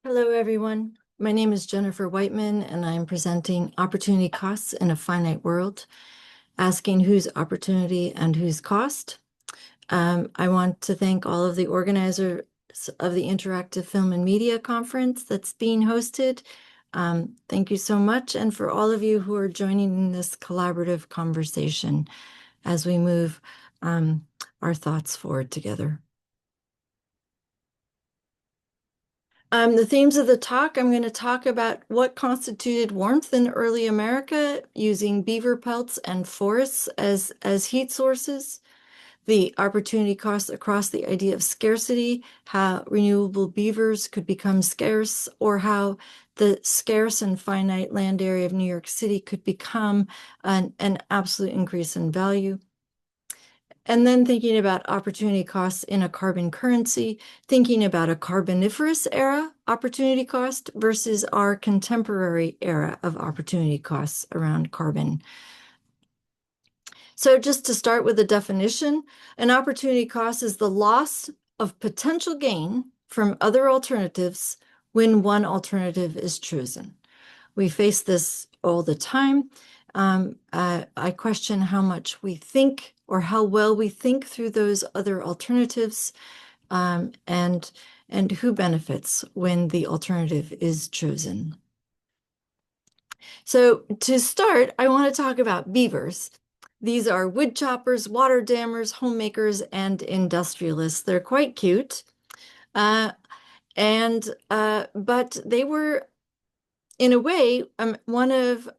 Hello, everyone. My name is Jenifer Wightman, and I'm presenting Opportunity Costs in a Finite World, asking whose opportunity and whose cost. I want to thank all of the organizers of the Interactive Film and Media Conference that's being hosted. Thank you so much, and for all of you who are joining in this collaborative conversation as we move our thoughts forward together. The themes of the talk, I'm going to talk about what constituted warmth in early America using beaver pelts and forests as heat sources, the opportunity costs across the idea of scarcity, how renewable beavers could become scarce, or how the scarce and finite land area of New York City could become an absolute increase in value. And then thinking about opportunity costs in a carbon currency, thinking about a carboniferous era opportunity cost versus our contemporary era of opportunity costs around carbon. So just to start with the definition, an opportunity cost is the loss of potential gain from other alternatives when one alternative is chosen. We face this all the time. I question how much we think or how well we think through those other alternatives, and who benefits when the alternative is chosen. So to start, I want to talk about beavers. These are wood choppers, water dammers, homemakers, and industrialists. They're quite cute. But they were, in a way, one of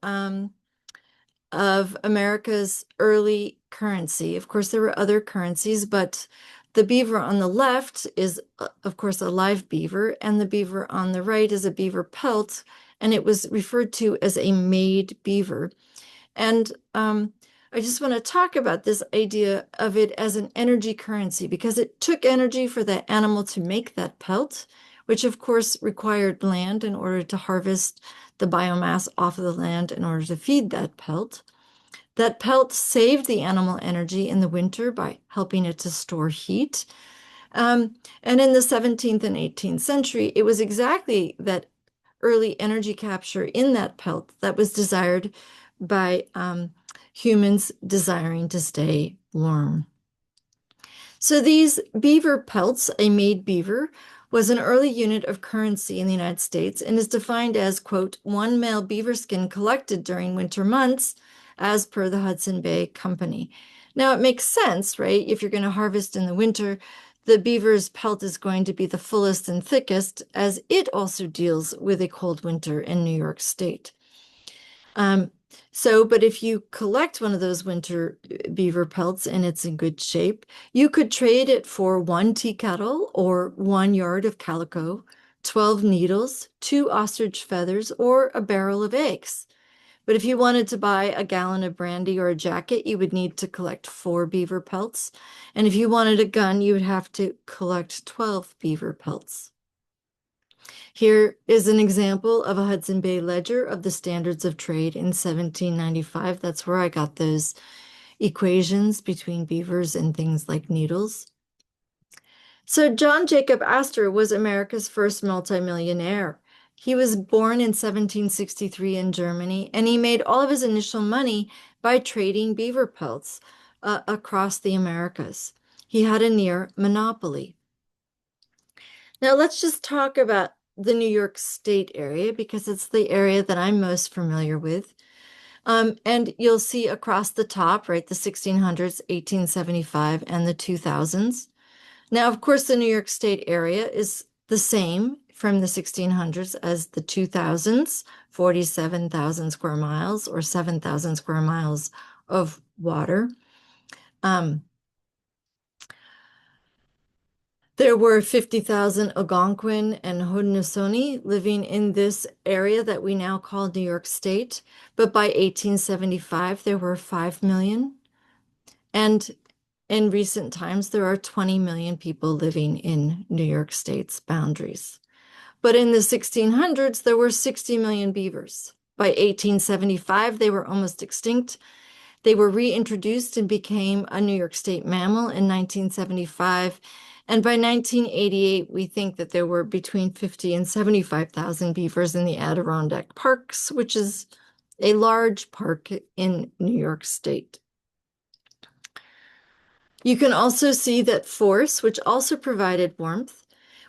America's early currency. Of course, there were other currencies, but the beaver on the left is, of course, a live beaver, and the beaver on the right is a beaver pelt, and it was referred to as a made beaver. And I just want to talk about this idea of it as an energy currency because it took energy for the animal to make that pelt, which of course required land in order to harvest the biomass off of the land in order to feed that pelt. That pelt saved the animal energy in the winter by helping it to store heat. And in the 17th and 18th century, it was exactly that early energy capture in that pelt that was desired by humans desiring to stay warm. So these beaver pelts, a made beaver, was an early unit of currency in the United States and is defined as, quote, one male beaver skin collected during winter months, as per the Hudson Bay Company. Now, it makes sense, right? If you're going to harvest in the winter, the beaver's pelt is going to be the fullest and thickest, as it also deals with a cold winter in New York State. But if you collect one of those winter beaver pelts and it's in good shape, you could trade it for 1 tea kettle or 1 yard of calico, 12 needles, 2 ostrich feathers, or a barrel of eggs. But if you wanted to buy a gallon of brandy or a jacket, you would need to collect 4 beaver pelts. And if you wanted a gun, you would have to collect 12 beaver pelts. Here is an example of a Hudson Bay ledger of the standards of trade in 1795. That's where I got those equations between beavers and things like needles. So John Jacob Astor was America's first multimillionaire. He was born in 1763 in Germany, and he made all of his initial money by trading beaver pelts across the Americas. He had a near monopoly. Now let's just talk about the New York State area because it's the area that I'm most familiar with. And you'll see across the top, right, the 1600s, 1875, and the 2000s. Now, of course, the New York State area is the same from the 1600s as the 2000s, 47,000 square miles or 7,000 square miles of water. There were 50,000 Algonquin and Haudenosaunee living in this area that we now call New York State, but by 1875 there were 5 million. And in recent times there are 20 million people living in New York State's boundaries. But in the 1600s there were 60 million beavers. By 1875 they were almost extinct. They were reintroduced and became a New York State mammal in 1975. And by 1988, we think that there were between 50 and 75,000 beavers in the Adirondack Parks, which is a large park in New York State. You can also see that forests, which also provided warmth,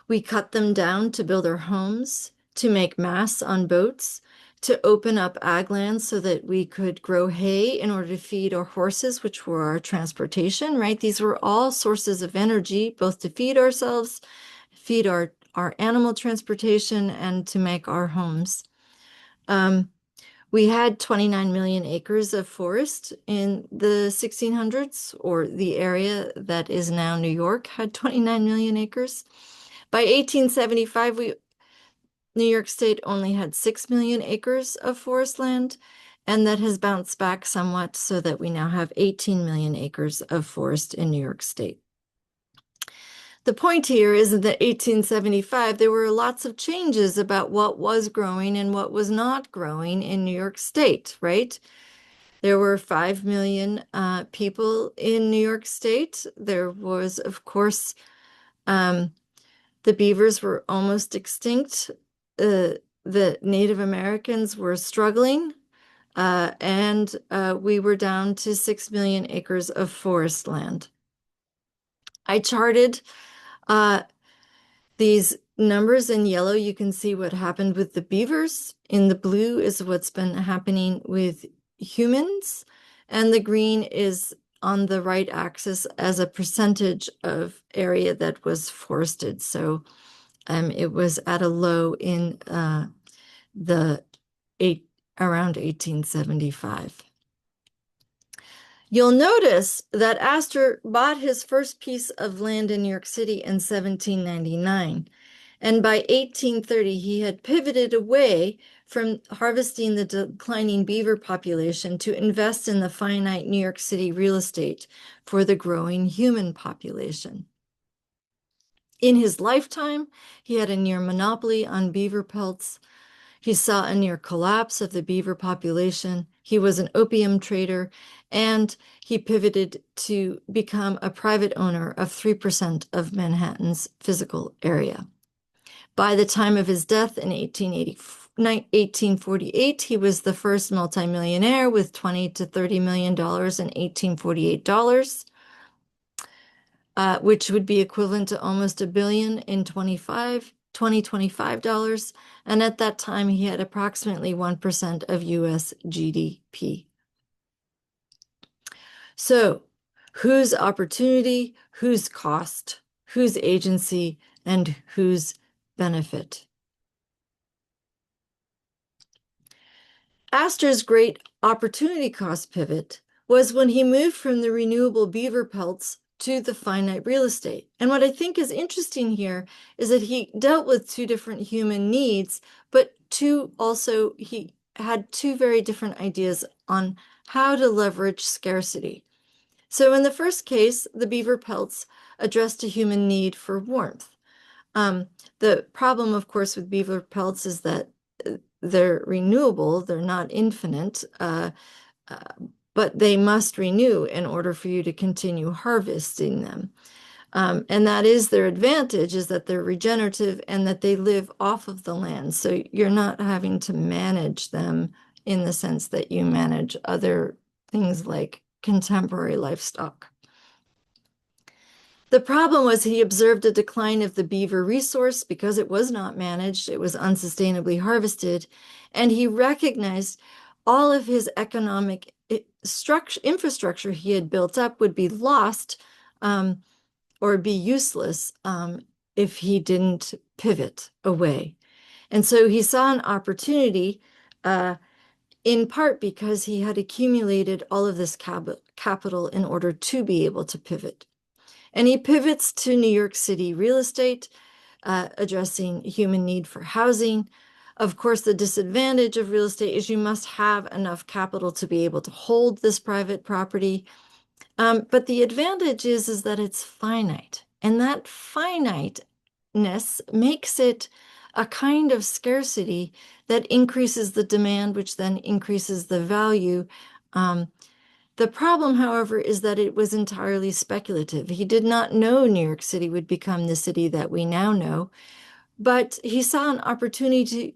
we cut them down to build our homes, to make masts on boats, to open up ag lands so that we could grow hay in order to feed our horses, which were our transportation, right? These were all sources of energy, both to feed ourselves, feed our animal transportation, and to make our homes. We had 29 million acres of forest in the 1600s, or the area that is now New York had 29 million acres. By 1875, New York State only had 6 million acres of forest land, and that has bounced back somewhat so that we now have 18 million acres of forest in New York State. The point here is that in 1875, there were lots of changes about what was growing and what was not growing in New York State, right? There were 5 million people in New York State. There was, of course, the beavers were almost extinct. The Native Americans were struggling, and we were down to 6 million acres of forest land. I charted these numbers in yellow. You can see what happened with the beavers. In the blue is what's been happening with humans, and the green is on the right axis as a percentage of area that was forested. So it was at a low in around 1875. You'll notice that Astor bought his first piece of land in New York City in 1799. And by 1830, he had pivoted away from harvesting the declining beaver population to invest in the finite New York City real estate for the growing human population. In his lifetime, he had a near monopoly on beaver pelts. He saw a near collapse of the beaver population. He was an opium trader, and he pivoted to become a private owner of 3% of Manhattan's physical area. By the time of his death in 1848, he was the first multimillionaire with $20 to $30 million in 1848 dollars, which would be equivalent to almost $1 billion in 2025 dollars. And at that time, he had approximately 1% of US GDP. So, whose opportunity, whose cost, whose agency, and whose benefit? Astor's great opportunity cost pivot was when he moved from the renewable beaver pelts to the finite real estate. And what I think is interesting here is that he dealt with two different human needs, but he had two very different ideas on how to leverage scarcity. So in the first case, the beaver pelts addressed a human need for warmth. The problem, of course, with beaver pelts is that they're renewable, they're not infinite, but they must renew in order for you to continue harvesting them. And that is their advantage, is that they're regenerative and that they live off of the land. So you're not having to manage them in the sense that you manage other things like contemporary livestock. The problem was he observed a decline of the beaver resource because it was not managed, it was unsustainably harvested, and he recognized all of his economic infrastructure he had built up would be lost or be useless if he didn't pivot away. And so he saw an opportunity in part because he had accumulated all of this capital in order to be able to pivot. And he pivots to New York City real estate, addressing human need for housing. Of course, the disadvantage of real estate is you must have enough capital to be able to hold this private property. But the advantage is that it's finite. And that finiteness makes it a kind of scarcity that increases the demand, which then increases the value. The problem, however, is that it was entirely speculative. He did not know New York City would become the city that we now know, but he saw an opportunity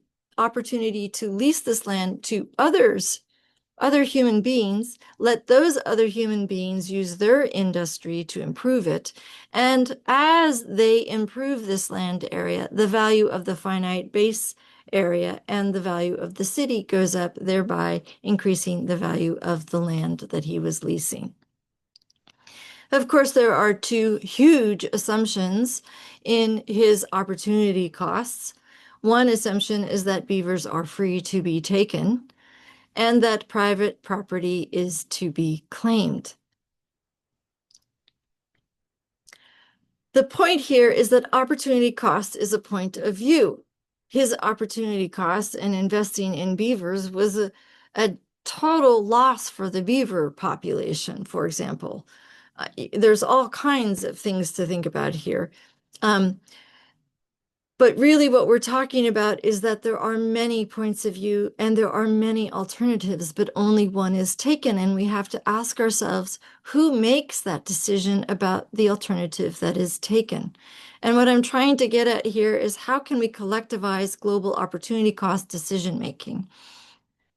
to lease this land to other human beings, let those other human beings use their industry to improve it. And as they improve this land area, the value of the finite base area and the value of the city goes up, thereby increasing the value of the land that he was leasing. Of course, there are two huge assumptions in his opportunity costs. One assumption is that beavers are free to be taken, and that private property is to be claimed. The point here is that opportunity cost is a point of view. His opportunity cost in investing in beavers was a total loss for the beaver population, for example. There's all kinds of things to think about here. But really what we're talking about is that there are many points of view and there are many alternatives, but only one is taken. And we have to ask ourselves, who makes that decision about the alternative that is taken? And what I'm trying to get at here is how can we collectivize global opportunity cost decision making?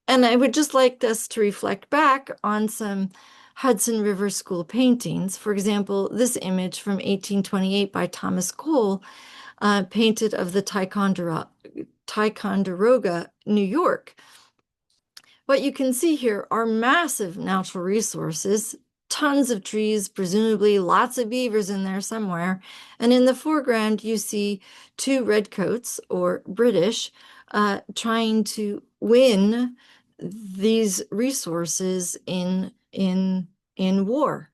And I would just like us to reflect back on some Hudson River School paintings. For example, this image from 1828 by Thomas Cole, painted of the Ticonderoga, New York. What you can see here are massive natural resources, tons of trees, presumably lots of beavers in there somewhere. And in the foreground, you see two redcoats, or British, trying to win these resources in war.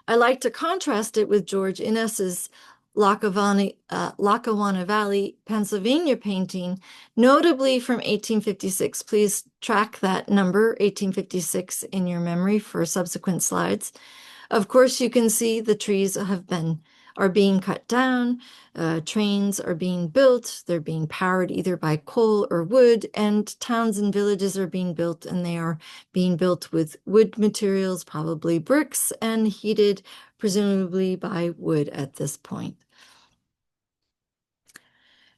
I like to contrast it with George Inness's Lackawanna Valley, Pennsylvania painting, notably from 1856. Please track that number, 1856, in your memory for subsequent slides. Of course, you can see the trees are being cut down, trains are being built, they're being powered either by coal or wood, and towns and villages are being built, and they are being built with wood materials, probably bricks, and heated presumably by wood at this point.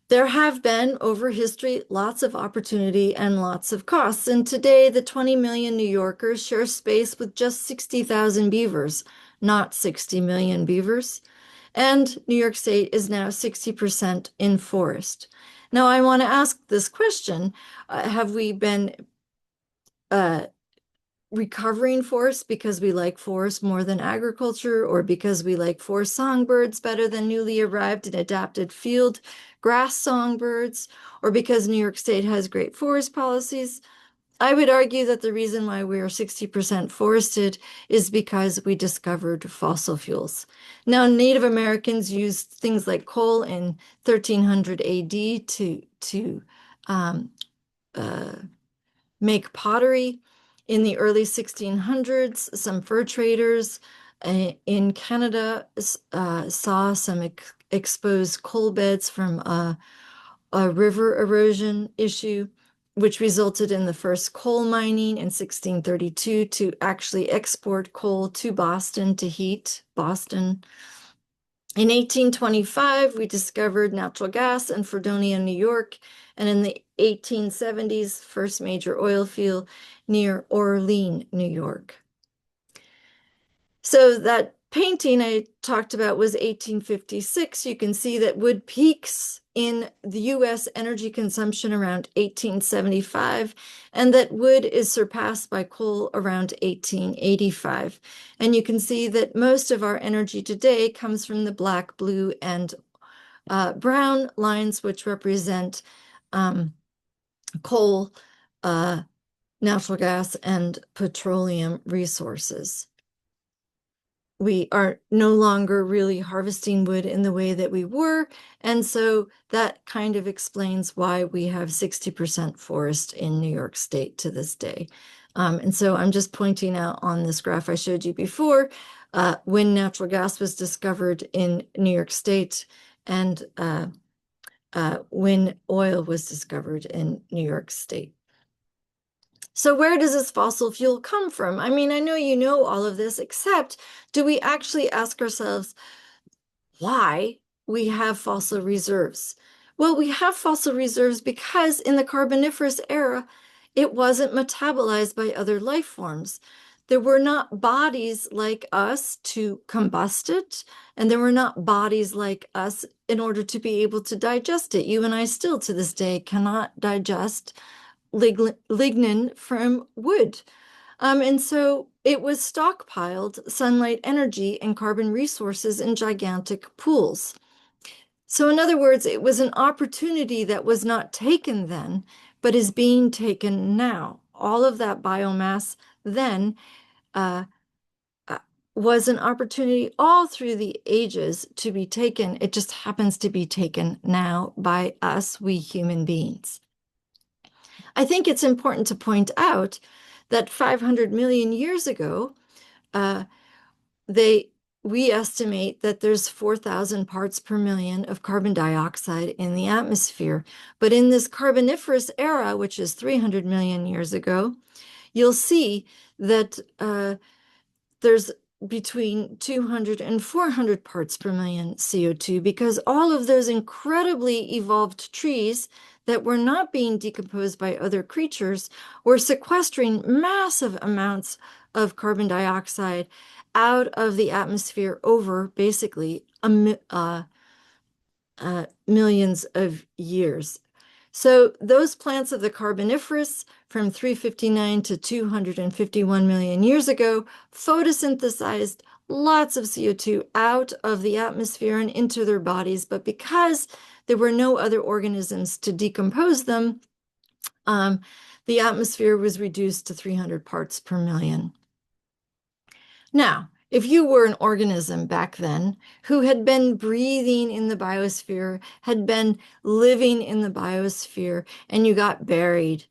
There have been, over history, lots of opportunity and lots of costs. And today, the 20 million New Yorkers share space with just 60,000 beavers, not 60 million beavers. And New York State is now 60% in forest. Now, I want to ask this question. Have we been recovering forests because we like forests more than agriculture, or because we like forest songbirds better than newly arrived and adapted field grass songbirds, or because New York State has great forest policies? I would argue that the reason why we are 60% forested is because we discovered fossil fuels. Now, Native Americans used things like coal in 1300 AD to make pottery. In the early 1600s, some fur traders in Canada saw some exposed coal beds from a river erosion issue, which resulted in the first coal mining in 1632 to actually export coal to Boston to heat Boston. In 1825, we discovered natural gas in Fredonia, New York, and in the 1870s, first major oil field near Orleans, New York. So that painting I talked about was 1856. You can see that wood peaks in the US energy consumption around 1875, and that wood is surpassed by coal around 1885. And you can see that most of our energy today comes from the black, blue, and brown lines, which represent coal, natural gas, and petroleum resources. We are no longer really harvesting wood in the way that we were, and so that kind of explains why we have 60% forest in New York State to this day. And so I'm just pointing out on this graph I showed you before, when natural gas was discovered in New York State and when oil was discovered in New York State. So where does this fossil fuel come from? I mean, I know you know all of this, except do we actually ask ourselves why we have fossil reserves? Well, we have fossil reserves because in the Carboniferous era, it wasn't metabolized by other life forms. There were not bodies like us to combust it, and there were not bodies like us in order to be able to digest it. You and I still to this day cannot digest lignin from wood. And so it was stockpiled sunlight energy and carbon resources in gigantic pools. So, in other words, it was an opportunity that was not taken then, but is being taken now. All of that biomass then uh, uh, was an opportunity all through the ages to be taken. It just happens to be taken now by us, we human beings. I think it's important to point out that 500 million years ago, uh, they we estimate that there's 4,000 parts per million of carbon dioxide in the atmosphere. But in this Carboniferous era, which is 300 million years ago, you'll see that there's between 200 and 400 parts per million CO2 because all of those incredibly evolved trees that were not being decomposed by other creatures were sequestering massive amounts of carbon dioxide out of the atmosphere over basically millions of years. So those plants of the Carboniferous from 359 to 251 million years ago photosynthesized lots of CO2 out of the atmosphere and into their bodies. But because there were no other organisms to decompose them, the atmosphere was reduced to 300 parts per million. Now, if you were an organism back then who had been breathing in the biosphere, had been living in the biosphere, and you got buried,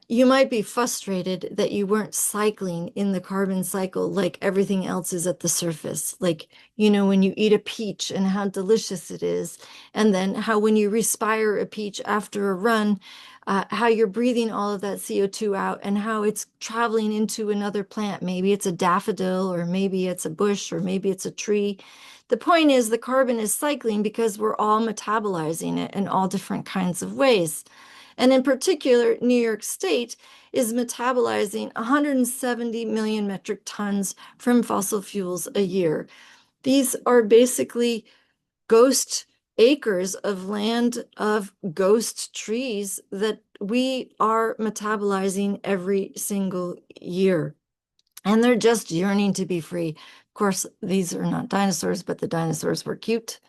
you might be frustrated that you weren't cycling in the carbon cycle like everything else is at the surface. Like, you know, when you eat a peach and how delicious it is, and then how when you respire a peach after a run, how you're breathing all of that CO2 out and how it's traveling into another plant. Maybe it's a daffodil, or maybe it's a bush, or maybe it's a tree. The point is the carbon is cycling because we're all metabolizing it in all different kinds of ways. And in particular, New York State is metabolizing 170 million metric tons from fossil fuels a year. These are basically ghost acres of land of ghost trees that we are metabolizing every single year. And they're just yearning to be free. Of course, these are not dinosaurs, but the dinosaurs were cute.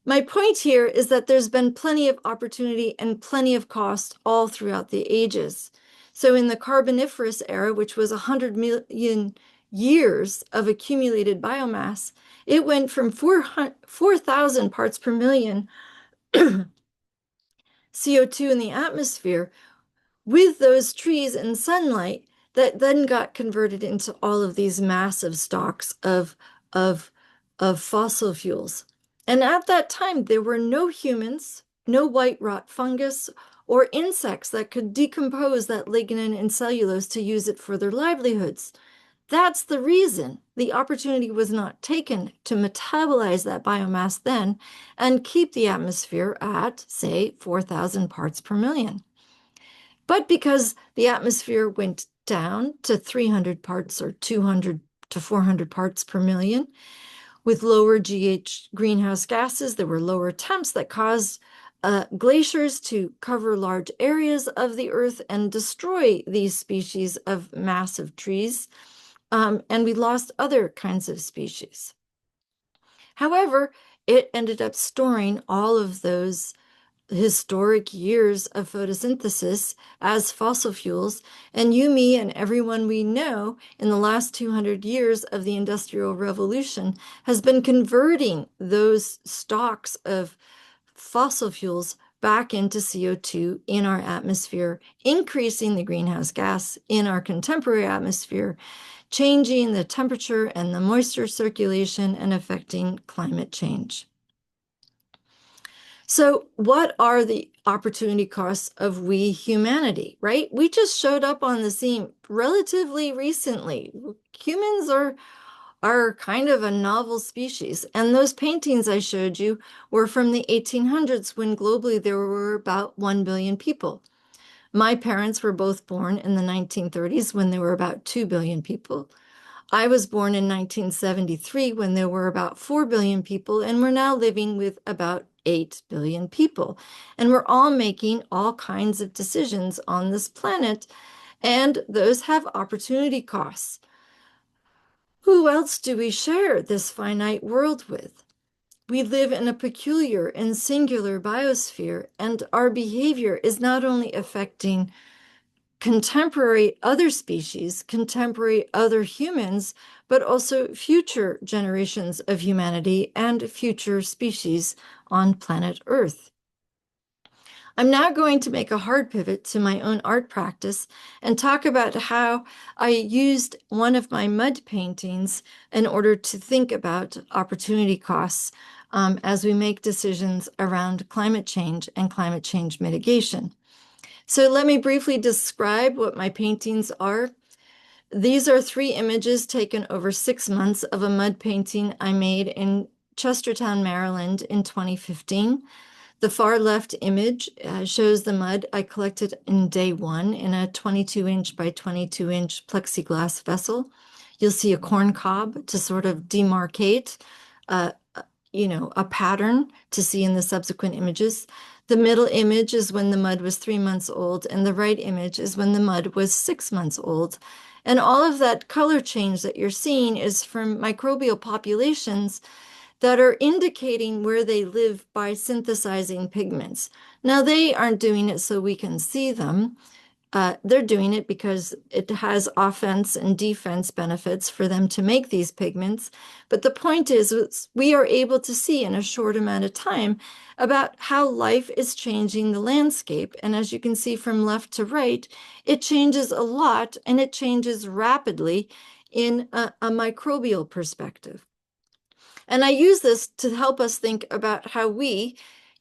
My point here is that there's been plenty of opportunity and plenty of cost all throughout the ages. So in the Carboniferous era, which was 100 million years of accumulated biomass, it went from 4,000 parts per million CO2 in the atmosphere with those trees and sunlight that then got converted into all of these massive stocks of, of fossil fuels. And at that time, there were no humans, no white rot fungus, or insects that could decompose that lignin and cellulose to use it for their livelihoods. That's the reason the opportunity was not taken to metabolize that biomass then and keep the atmosphere at, say, 4,000 parts per million. But because the atmosphere went down to 300 parts or 200 to 400 parts per million, with lower GH greenhouse gases, there were lower temps that caused glaciers to cover large areas of the earth and destroy these species of massive trees. And we lost other kinds of species. However, it ended up storing all of those historic years of photosynthesis as fossil fuels. And you, me, and everyone we know in the last 200 years of the Industrial Revolution has been converting those stocks of fossil fuels back into CO2 in our atmosphere, increasing the greenhouse gas in our contemporary atmosphere, changing the temperature and the moisture circulation, and affecting climate change. So what are the opportunity costs of we humanity, right? We just showed up on the scene relatively recently. Humans are kind of a novel species. And those paintings I showed you were from the 1800s when globally there were about 1 billion people. My parents were both born in the 1930s when there were about 2 billion people. I was born in 1973 when there were about 4 billion people, and we're now living with about 8 billion people. And we're all making all kinds of decisions on this planet, and those have opportunity costs. Who else do we share this finite world with? We live in a peculiar and singular biosphere, and our behavior is not only affecting contemporary other species, contemporary other humans, but also future generations of humanity and future species on planet Earth. I'm now going to make a hard pivot to my own art practice and talk about how I used one of my mud paintings in order to think about opportunity costs as we make decisions around climate change and climate change mitigation. So let me briefly describe what my paintings are. These are 3 images taken over 6 months of a mud painting I made in Chestertown, Maryland in 2015. The far left image shows the mud I collected in day 1 in a 22-inch by 22-inch plexiglass vessel. You'll see a corn cob to sort of demarcate uh, a pattern to see in the subsequent images. The middle image is when the mud was 3 months old, and the right image is when the mud was 6 months old. And all of that color change that you're seeing is from microbial populations that are indicating where they live by synthesizing pigments. Now, they aren't doing it so we can see them. They're doing it because it has offense and defense benefits for them to make these pigments. But the point is, we are able to see in a short amount of time about how life is changing the landscape. And as you can see from left to right, it changes a lot and it changes rapidly in a microbial perspective. And I use this to help us think about how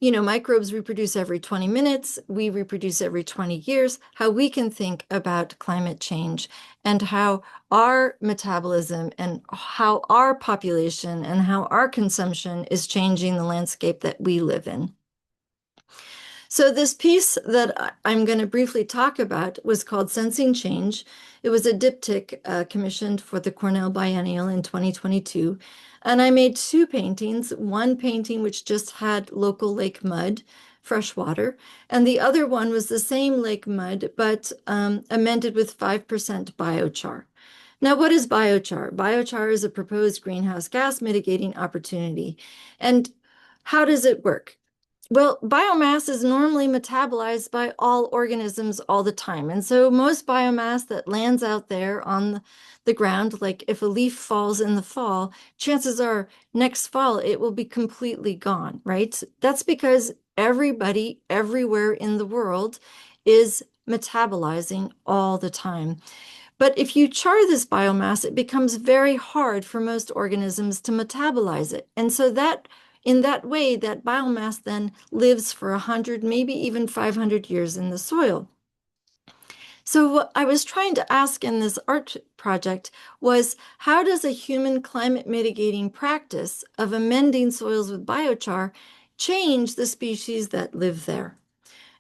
microbes reproduce every 20 minutes, we reproduce every 20 years, how we can think about climate change and how our metabolism and how our population and how our consumption is changing the landscape that we live in. So this piece that I'm going to briefly talk about was called Sensing Change. It was a diptych commissioned for the Cornell Biennial in 2022. And I made 2 paintings, one painting which just had local lake mud, fresh water, and the other one was the same lake mud, but amended with 5% biochar. Now, what is biochar? Biochar is a proposed greenhouse gas mitigating opportunity. And how does it work? Well, biomass is normally metabolized by all organisms all the time. And so most biomass that lands out there on the ground, like if a leaf falls in the fall, chances are next fall it will be completely gone, right? That's because everybody everywhere in the world is metabolizing all the time. But if you char this biomass, it becomes very hard for most organisms to metabolize it. And so that in that way, that biomass then lives for 100, maybe even 500 years in the soil. So what I was trying to ask in this art project was, how does a human climate mitigating practice of amending soils with biochar change the species that live there?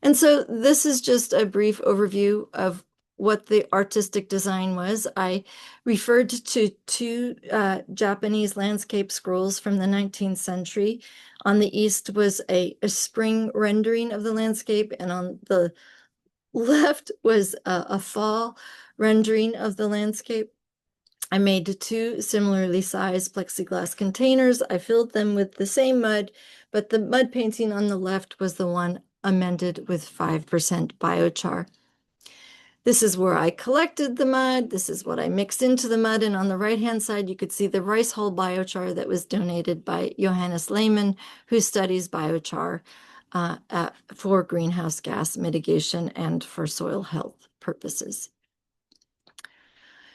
And so this is just a brief overview of what the artistic design was. I referred to 2 Japanese landscape scrolls from the 19th century. On the east was a spring rendering of the landscape, and on the left was a fall rendering of the landscape. I made 2 similarly sized plexiglass containers. I filled them with the same mud, but the mud painting on the left was the one amended with 5% biochar. This is where I collected the mud. This is what I mixed into the mud. And on the right-hand side, you could see the rice hull biochar that was donated by Johannes Lehmann, who studies biochar for greenhouse gas mitigation and for soil health purposes.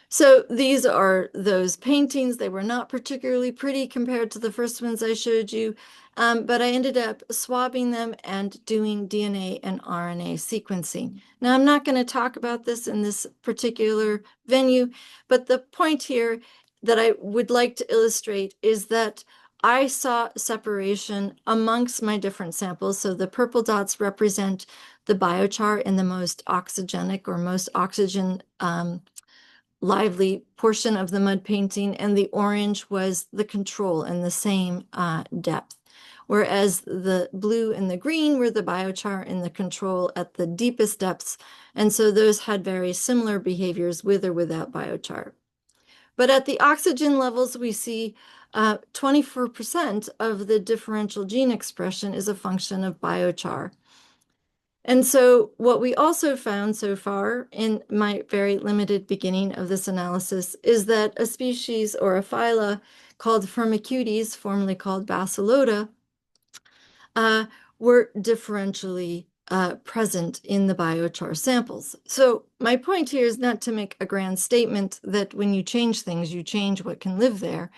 So these are those paintings. They were not particularly pretty compared to the first ones I showed you. but I ended up swabbing them and doing DNA and RNA sequencing. Now, I'm not going to talk about this in this particular venue, but the point here that I would like to illustrate is that I saw separation amongst my different samples. So the purple dots represent the biochar in the most oxygenic or most oxygen lively portion of the mud painting, and the orange was the control in the same depth. Whereas the blue and the green were the biochar in the control at the deepest depths. And so those had very similar behaviors with or without biochar. But at the oxygen levels, we see 24% of the differential gene expression is a function of biochar. And so what we also found so far in my very limited beginning of this analysis is that a species or a phyla called Firmicutes, formerly called Bacillota, were differentially present in the biochar samples. So my point here is not to make a grand statement that when you change things, you change what can live there.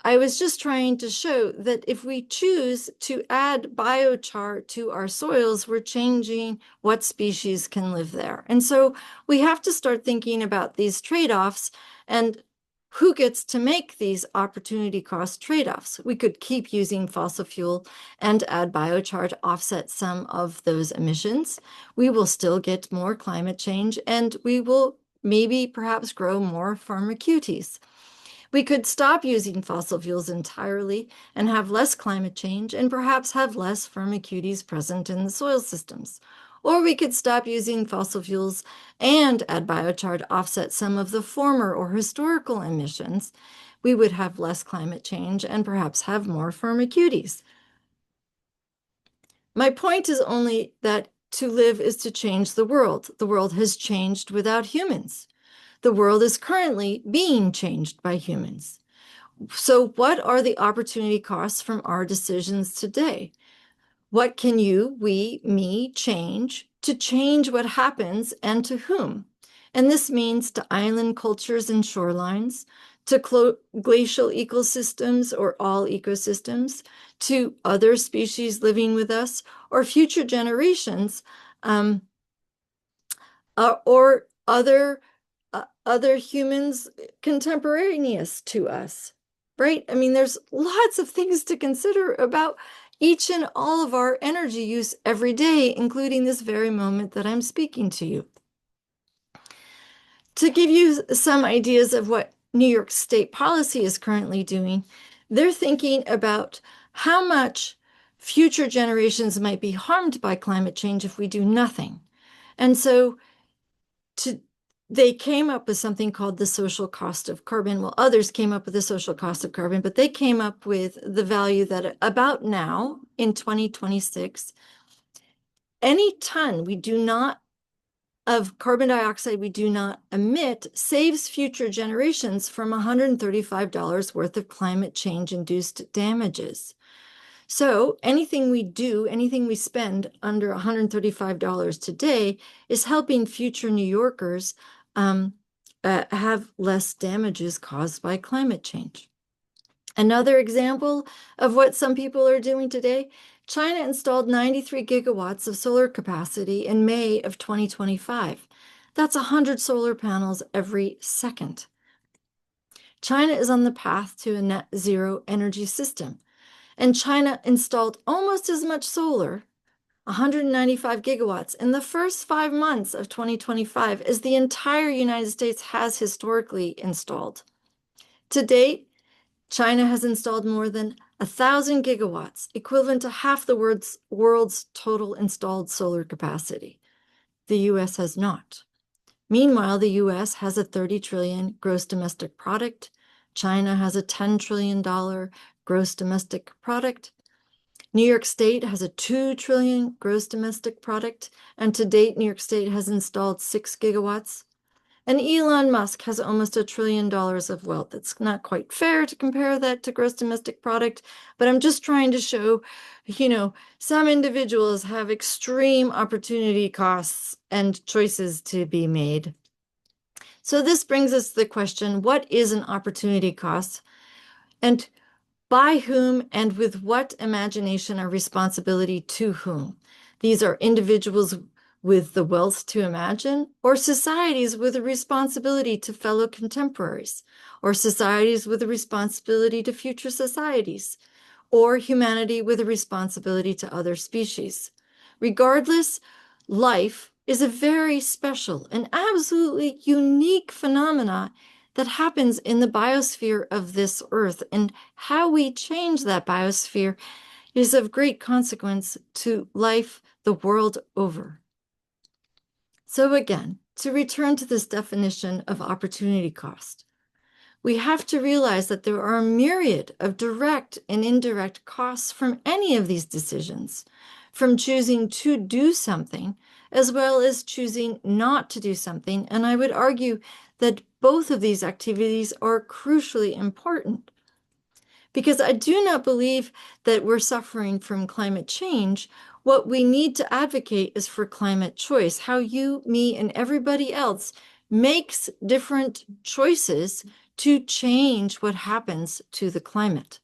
I was just trying to show that if we choose to add biochar to our soils, we're changing what species can live there. And so we have to start thinking about these trade-offs and who gets to make these opportunity cost trade-offs. We could keep using fossil fuel and add biochar to offset some of those emissions. We will still get more climate change, and we will maybe perhaps grow more Firmicutes. We could stop using fossil fuels entirely and have less climate change and perhaps have less Firmicutes present in the soil systems. Or we could stop using fossil fuels and add biochar to offset some of the former or historical emissions. We would have less climate change and perhaps have more Firmicutes. My point is only that to live is to change the world. The world has changed without humans. The world is currently being changed by humans. So what are the opportunity costs from our decisions today? What can you, we, me change to change what happens and to whom? And this means to island cultures and shorelines, to glacial ecosystems or all ecosystems, to other species living with us, or future generations, or other humans contemporaneous to us, right? I mean, there's lots of things to consider about each and all of our energy use every day, including this very moment that I'm speaking to you. To give you some ideas of what New York State policy is currently doing, they're thinking about how much future generations might be harmed by climate change if we do nothing. And so they came up with something called the social cost of carbon. Well, others came up with the social cost of carbon, but they came up with the value that about now in 2026, any ton of carbon dioxide we do not emit saves future generations from $135 worth of climate change induced damages. So anything we do, anything we spend under $135 today is helping future New Yorkers have less damages caused by climate change. Another example of what some people are doing today, China installed 93 gigawatts of solar capacity in May of 2025. That's 100 solar panels every second. China is on the path to a net zero energy system. And China installed almost as much solar, 195 gigawatts, in the first 5 months of 2025 as the entire United States has historically installed. To date, China has installed more than 1,000 gigawatts, equivalent to half the world's total installed solar capacity. The US has not. Meanwhile, the US has a 30 trillion gross domestic product. China has a $10 trillion gross domestic product. New York State has a 2 trillion gross domestic product, and to date, New York State has installed 6 gigawatts. And Elon Musk has almost $1 trillion of wealth. It's not quite fair to compare that to gross domestic product, but I'm just trying to show, some individuals have extreme opportunity costs and choices to be made. So this brings us to the question, what is an opportunity cost? And By whom and with what imagination or responsibility to whom? These are individuals with the wealth to imagine, or societies with a responsibility to fellow contemporaries, or societies with a responsibility to future societies, or humanity with a responsibility to other species. Regardless, life is a very special and absolutely unique phenomena that happens in the biosphere of this earth, and how we change that biosphere is of great consequence to life the world over. So again, to return to this definition of opportunity cost, we have to realize that there are a myriad of direct and indirect costs from any of these decisions, from choosing to do something, as well as choosing not to do something. And I would argue that both of these activities are crucially important, because I do not believe that we're suffering from climate change. What we need to advocate is for climate choice, how you, me, and everybody else makes different choices to change what happens to the climate.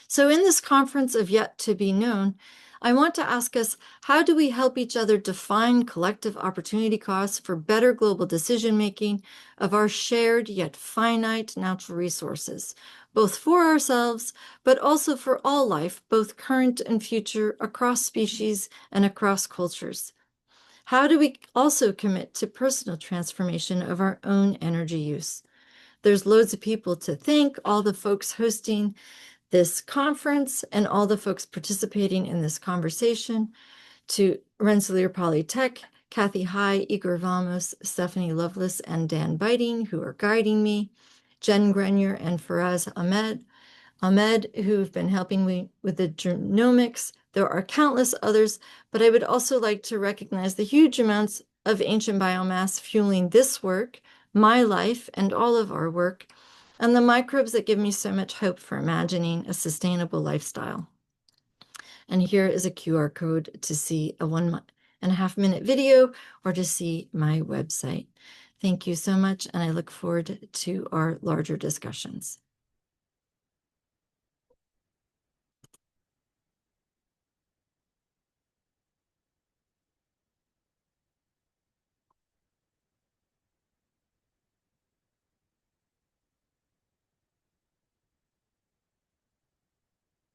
So in this conference of yet to be known, I want to ask us, how do we help each other define collective opportunity costs for better global decision-making of our shared yet finite natural resources, both for ourselves, but also for all life, both current and future, across species and across cultures? How do we also commit to personal transformation of our own energy use? There's loads of people to thank, all the folks hosting this conference and all the folks participating in this conversation, to Rensselaer Polytech, Kathy High, 𝗔𝗯𝘀𝘁𝗿𝗰𝘁, Stephanie Lovelace, and Dan Biting, who are guiding me, Jen Grenier and Faraz Ahmed, who've been helping me with the genomics. There are countless others, but I would also like to recognize the huge amounts of ancient biomass fueling this work, my life, and all of our work, and the microbes that give me so much hope for imagining a sustainable lifestyle. And here is a QR code to see a 1.5 minute video or to see my website. Thank you so much, and I look forward to our larger discussions.